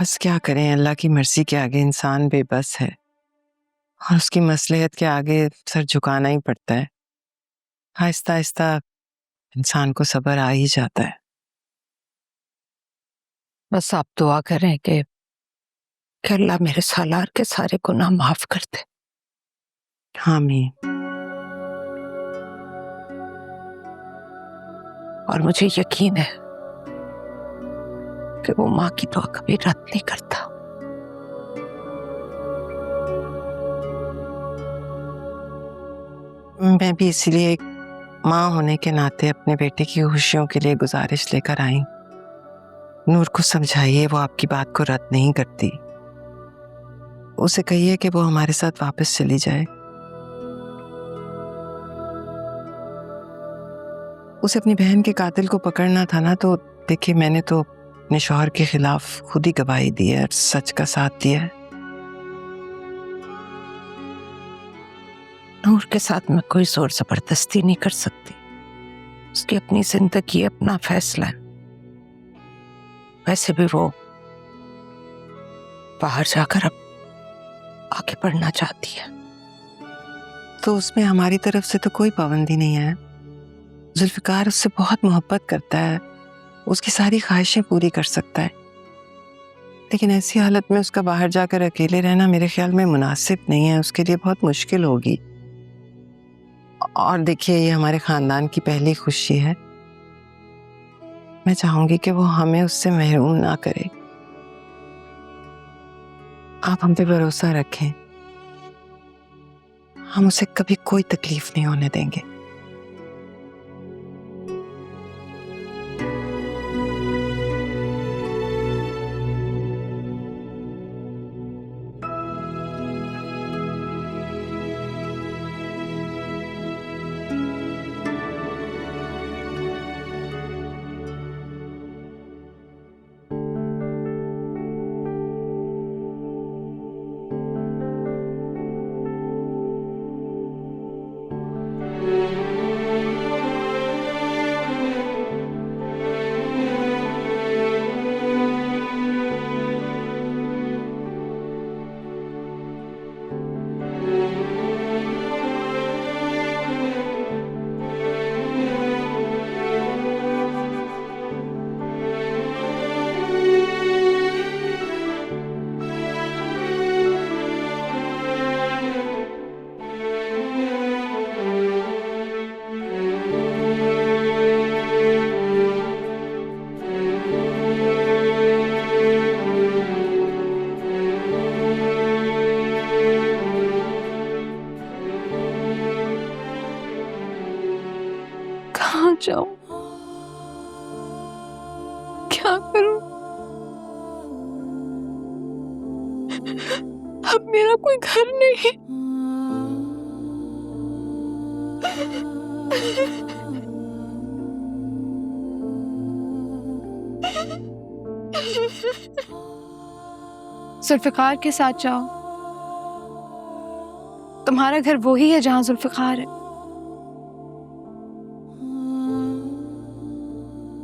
बस क्या करें, अल्लाह की मर्जी के आगे इंसान बेबस है और उसकी मसलहत के आगे सर झुकाना ही पड़ता है। आहिस्ता आहिस्ता इंसान को सब्र आ ही जाता है। बस आप दुआ करें कि अल्लाह मेरे सालार के सारे गुनाह माफ कर दे। आमीन। और मुझे यकीन है कि वो माँ की दुआ कभी रद्द नहीं करता। मैं भी इसीलिए एक माँ होने के नाते अपने बेटे की खुशियों के लिए गुजारिश लेकर आई। नूर को समझाइए, वो आपकी बात को रद्द नहीं करती। उसे कहिए कि वो हमारे साथ वापस चली जाए। उसे अपनी बहन के कातिल को पकड़ना था ना, तो देखिए मैंने तो अपने शौहर के खिलाफ खुद ही गवाही दी है और सच का साथ दिया है। नूर के साथ मैं कोई जोर जबरदस्ती नहीं कर सकती। उसकी अपनी जिंदगी, अपना फैसला है। वैसे भी वो बाहर जाकर अब आगे बढ़ना चाहती है। तो उसमें हमारी तरफ से तो कोई पाबंदी नहीं है। जुल्फिकार उससे बहुत मोहब्बत करता है, उसकी सारी ख्वाहिशें पूरी कर सकता है, लेकिन ऐसी हालत में उसका बाहर जाकर अकेले रहना मेरे ख्याल में मुनासिब नहीं है। उसके लिए बहुत मुश्किल होगी। और देखिए, ये हमारे खानदान की पहली खुशी है। मैं चाहूंगी कि वो हमें उससे महरूम ना करे। आप हम पे भरोसा रखें, हम उसे कभी कोई तकलीफ नहीं होने देंगे। कहाँ जाऊं, क्या करूं? अब मेरा कोई घर नहीं। जुल्फिकार के साथ जाओ। तुम्हारा घर वही है जहां जुल्फिकार है।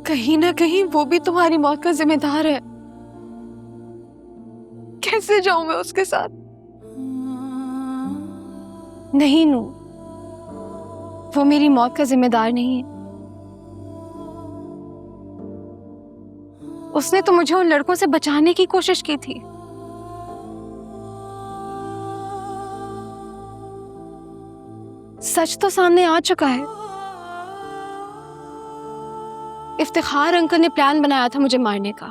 कहीं ना कहीं वो भी तुम्हारी मौत का जिम्मेदार है। कैसे जाऊं मैं उसके साथ? नहीं नू, वो मेरी मौत का जिम्मेदार नहीं है। उसने तो मुझे उन लड़कों से बचाने की कोशिश की थी। सच तो सामने आ चुका है। इफ्तिखार अंकल ने प्लान बनाया था मुझे मारने का,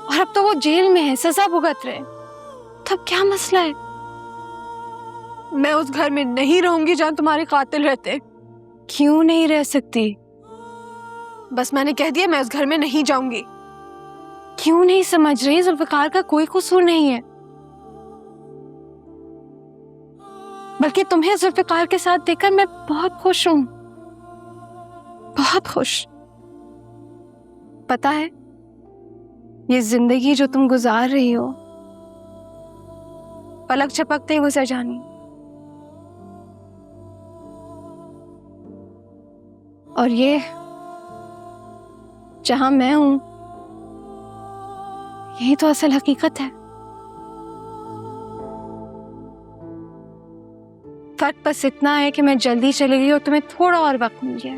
और अब तो वो जेल में है, सजा भुगत रहे। तब क्या मसला है? मैं उस घर में नहीं रहूंगी जहां तुम्हारे कातिल रहते। क्यों नहीं रह सकती? बस मैंने कह दिया, मैं उस घर में नहीं जाऊंगी। क्यों नहीं समझ रही? जुल्फिकार का कोई कसूर नहीं है, बल्कि तुम्हें जुल्फिकार के साथ देखकर मैं बहुत खुश हूं, बहुत खुश। पता है, ये जिंदगी जो तुम गुजार रही हो, पलक झपकते ही गुजर जानी। और ये जहां मैं हूं, यही तो असल हकीकत है। फर्क बस इतना है कि मैं जल्दी चली गई और तुम्हें थोड़ा और वक्त मिल गया।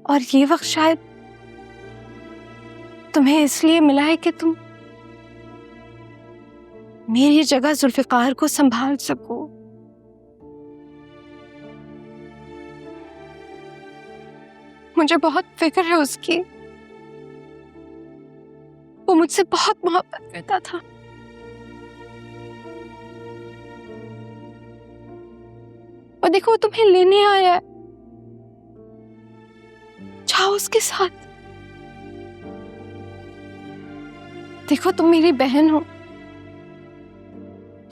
और ये वक्त शायद तुम्हें इसलिए मिला है कि तुम मेरी जगह जुल्फिकार को संभाल सको। मुझे बहुत फिक्र है उसकी। वो मुझसे बहुत मोहब्बत करता था। और देखो वो तुम्हें लेने आया है, जाओ उसके साथ। देखो तुम मेरी बहन हो,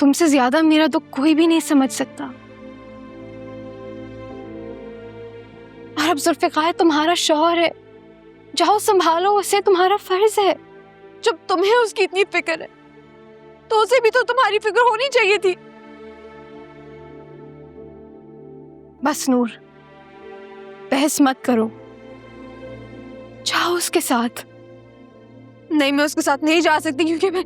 तुमसे ज्यादा मेरा दुख कोई भी नहीं समझ सकता। और अब जुल्फिकार तुम्हारा शौहर है, जाओ संभालो उसे, तुम्हारा फर्ज है। जब तुम्हें उसकी इतनी फिक्र है तो उसे भी तो तुम्हारी फिक्र होनी चाहिए थी। बस नूर, बहस मत करो, जाओ उसके साथ। नहीं, मैं उसके साथ नहीं जा सकती क्योंकि मैं